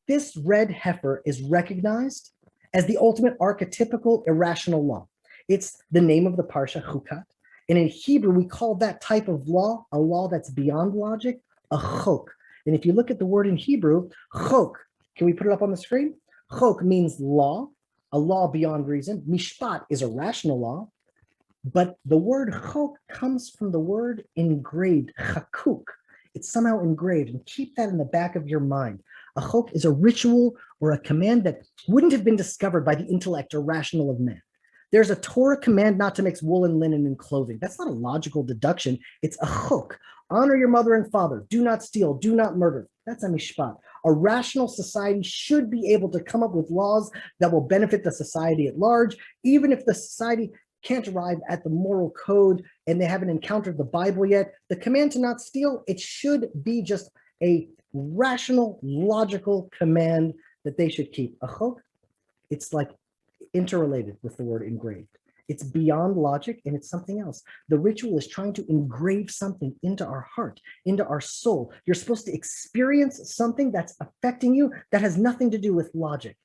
this red heifer is recognized as the ultimate archetypical irrational law. It's the name of the parsha, chukat. And in Hebrew, we call that type of law a law that's beyond logic, a chok. And if you look at the word in Hebrew, chok, can we put it up on the screen? Chok means law, a law beyond reason. Mishpat is a rational law. But the word chok comes from the word engraved, chakuk. It's somehow engraved, and keep that in the back of your mind. A chok is a ritual or a command that wouldn't have been discovered by the intellect or rational of man. There's a Torah command not to mix wool and linen in clothing. That's not a logical deduction. It's a chok. Honor your mother and father. Do not steal. Do not murder. That's a mishpat. A rational society should be able to come up with laws that will benefit the society at large, even if the society can't arrive at the moral code and they haven't encountered the Bible yet. The command to not steal, it should be just a rational, logical command that they should keep. A chok, it's like interrelated with the word engraved. It's beyond logic and it's something else. The ritual is trying to engrave something into our heart, into our soul. You're supposed to experience something that's affecting you that has nothing to do with logic.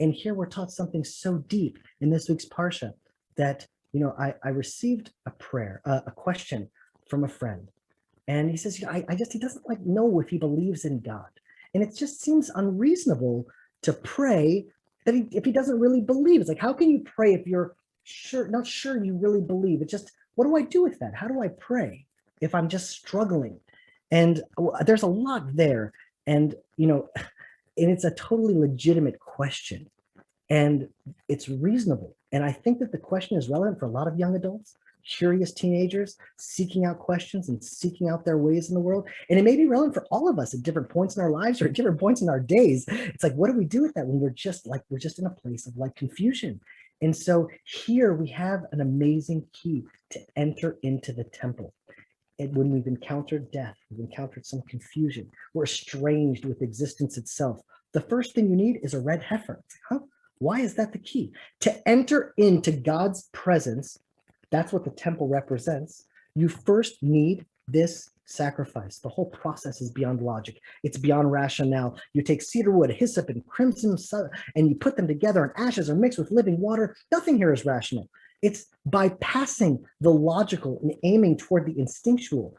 And here we're taught something so deep in this week's parsha that, you know, I received a prayer, a question from a friend. And he says, you know, he doesn't like know if he believes in God. And it just seems unreasonable to pray that if he doesn't really believe. It's like, how can you pray if you're not sure you really believe? It's just, what do I do with that? How do I pray if I'm just struggling? And there's a lot there. And, you know, and it's a totally legitimate question. And it's reasonable. And I think that the question is relevant for a lot of young adults, curious teenagers, seeking out questions and seeking out their ways in the world. And it may be relevant for all of us at different points in our lives or at different points in our days. It's like, what do we do with that when we're just in a place of like confusion? And so here we have an amazing key to enter into the temple. And when we've encountered death, we've encountered some confusion, we're estranged with existence itself. The first thing you need is a red heifer. Huh? Why is that the key? To enter into God's presence, that's what the temple represents. You first need this sacrifice. The whole process is beyond logic. It's beyond rationale. You take cedar wood, hyssop, and crimson, and you put them together, and ashes are mixed with living water. Nothing here is rational. It's bypassing the logical and aiming toward the instinctual.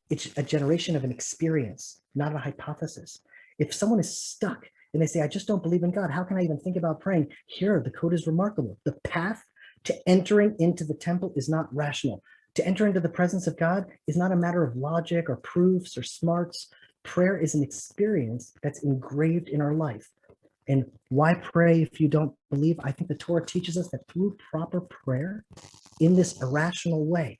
It's a generation of an experience, not a hypothesis. If someone is stuck and they say, I just don't believe in God, how can I even think about praying? Here, the code is remarkable. The path to entering into the temple is not rational. To enter into the presence of God is not a matter of logic or proofs or smarts. Prayer is an experience that's engraved in our life. And why pray if you don't believe? I think the Torah teaches us that through proper prayer, in this irrational way,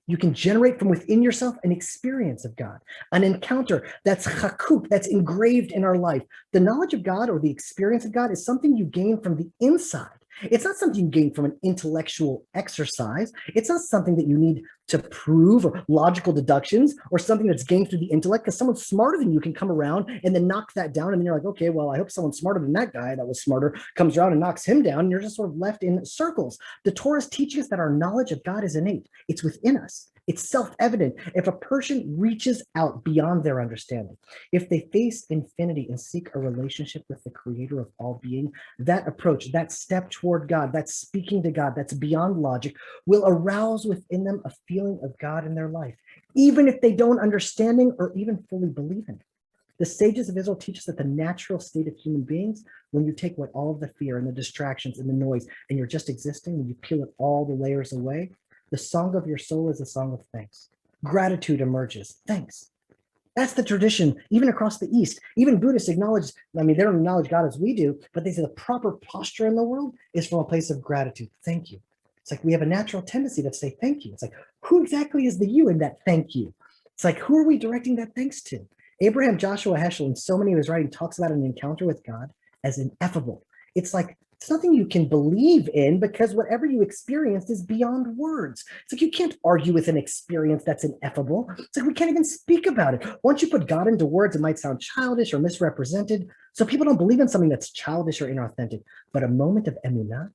you can generate from within yourself an experience of God, an encounter that's chakuk, that's engraved in our life. The knowledge of God or the experience of God is something you gain from the inside. It's not something you gain from an intellectual exercise. It's not something that you need to prove or logical deductions or something that's gained through the intellect, because someone smarter than you can come around and then knock that down. And then you're like, okay, well, I hope someone smarter than that guy that was smarter comes around and knocks him down. And you're just sort of left in circles. The Torah is teaching us that our knowledge of God is innate. It's within us. It's self-evident. If a person reaches out beyond their understanding, if they face infinity and seek a relationship with the creator of all being, that approach, that step toward God, that speaking to God, that's beyond logic, will arouse within them a feeling of God in their life, even if they don't understand it or even fully believe in it. The sages of Israel teach us that the natural state of human beings, when you take away all of the fear and the distractions and the noise, and you're just existing, when you peel it all the layers away, the song of your soul is a song of thanks. Gratitude emerges. Thanks. That's the tradition, even across the East. Even Buddhists acknowledge, they don't acknowledge God as we do, but they say the proper posture in the world is from a place of gratitude. Thank you. It's like we have a natural tendency to say thank you. It's like, who exactly is the you in that thank you? It's like, who are we directing that thanks to? Abraham Joshua Heschel, in so many of his writing, talks about an encounter with God as ineffable. It's like, it's nothing you can believe in because whatever you experienced is beyond words. It's like you can't argue with an experience that's ineffable. It's like we can't even speak about it. Once you put God into words, it might sound childish or misrepresented. So people don't believe in something that's childish or inauthentic. But a moment of emunah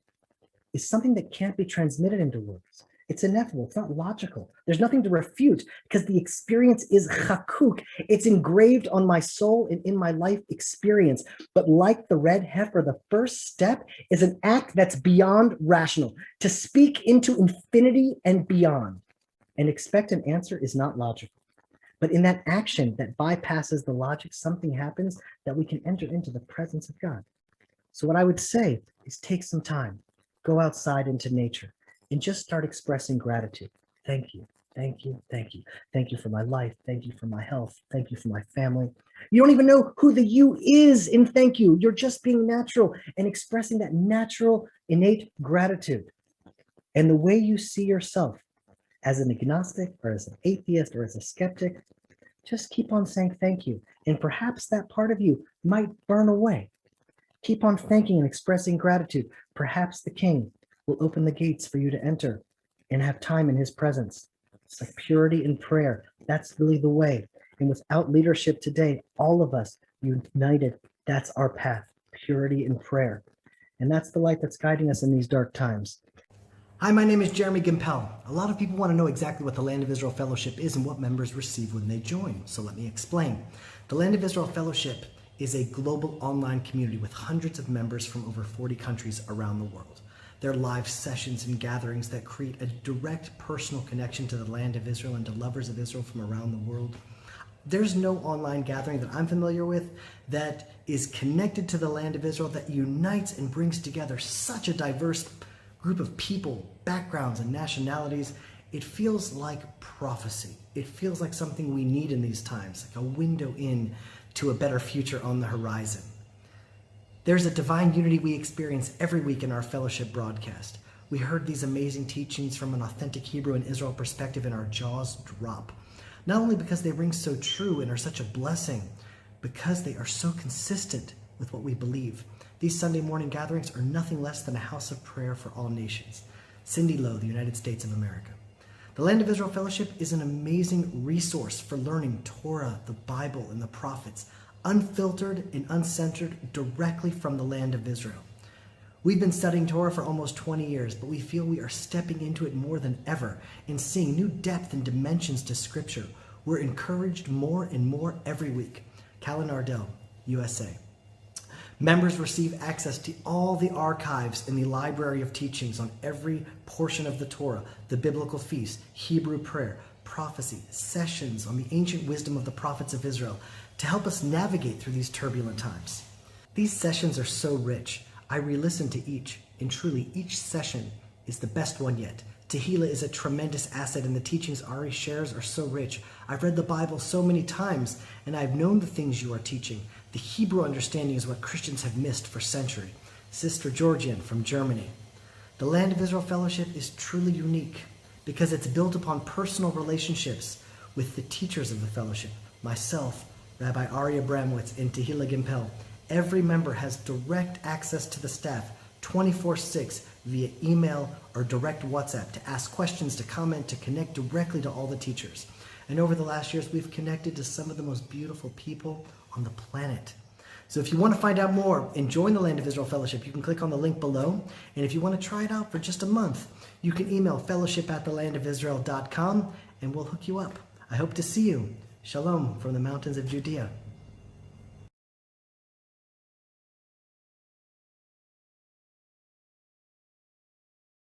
is something that can't be transmitted into words. It's ineffable. It's not logical. There's nothing to refute because the experience is chakuk. It's engraved on my soul and in my life experience. But like the red heifer, the first step is an act that's beyond rational, to speak into infinity and beyond. And expect an answer is not logical. But in that action that bypasses the logic, something happens that we can enter into the presence of God. So what I would say is take some time, go outside into nature, and just start expressing gratitude. Thank you, thank you, thank you. Thank you for my life. Thank you for my health. Thank you for my family. You don't even know who the you is in thank you. You're just being natural and expressing that natural, innate gratitude. And the way you see yourself as an agnostic or as an atheist or as a skeptic, just keep on saying thank you. And perhaps that part of you might burn away. Keep on thanking and expressing gratitude. Perhaps the king will open the gates for you to enter and have time in his presence. It's like purity and prayer. That's really the way. And without leadership today, all of us united, that's our path, purity and prayer. And that's the light that's guiding us in these dark times. Hi, my name is Jeremy Gimpel. A lot of people want to know exactly what the Land of Israel Fellowship is and what members receive when they join. So let me explain. The Land of Israel Fellowship is a global online community with hundreds of members from over 40 countries around the world. There are live sessions and gatherings that create a direct personal connection to the Land of Israel and to lovers of Israel from around the world. There's no online gathering that I'm familiar with that is connected to the Land of Israel that unites and brings together such a diverse group of people, backgrounds, and nationalities. It feels like prophecy. It feels like something we need in these times, like a window in to a better future on the horizon. There's a divine unity we experience every week in our fellowship broadcast. We heard these amazing teachings from an authentic Hebrew and Israel perspective and our jaws drop. Not only because they ring so true and are such a blessing, because they are so consistent with what we believe. These Sunday morning gatherings are nothing less than a house of prayer for all nations. Cindy Lowe, the United States of America. The Land of Israel Fellowship is an amazing resource for learning Torah, the Bible, and the prophets, unfiltered and uncensored directly from the Land of Israel. We've been studying Torah for almost 20 years, but we feel we are stepping into it more than ever and seeing new depth and dimensions to Scripture. We're encouraged more and more every week. Callan Ardell, USA. Members receive access to all the archives in the library of teachings on every portion of the Torah, the biblical feast, Hebrew prayer, prophecy, sessions on the ancient wisdom of the prophets of Israel to help us navigate through these turbulent times. These sessions are so rich. I re-listen to each, and truly each session is the best one yet. Tehila is a tremendous asset, and the teachings Ari shares are so rich. I've read the Bible so many times, and I've known the things you are teaching. The Hebrew understanding is what Christians have missed for centuries. Sister Georgian from Germany. The Land of Israel Fellowship is truly unique because it's built upon personal relationships with the teachers of the fellowship. Myself, Rabbi Ari Abramowitz, and Tehila Gimpel. Every member has direct access to the staff 24/6 via email or direct WhatsApp to ask questions, to comment, to connect directly to all the teachers. And over the last years, we've connected to some of the most beautiful people on the planet. So if you want to find out more and join the Land of Israel Fellowship, you can click on the link below. And if you want to try it out for just a month, you can email fellowship@thelandofisrael.com and we'll hook you up. I hope to see you. Shalom from the mountains of Judea.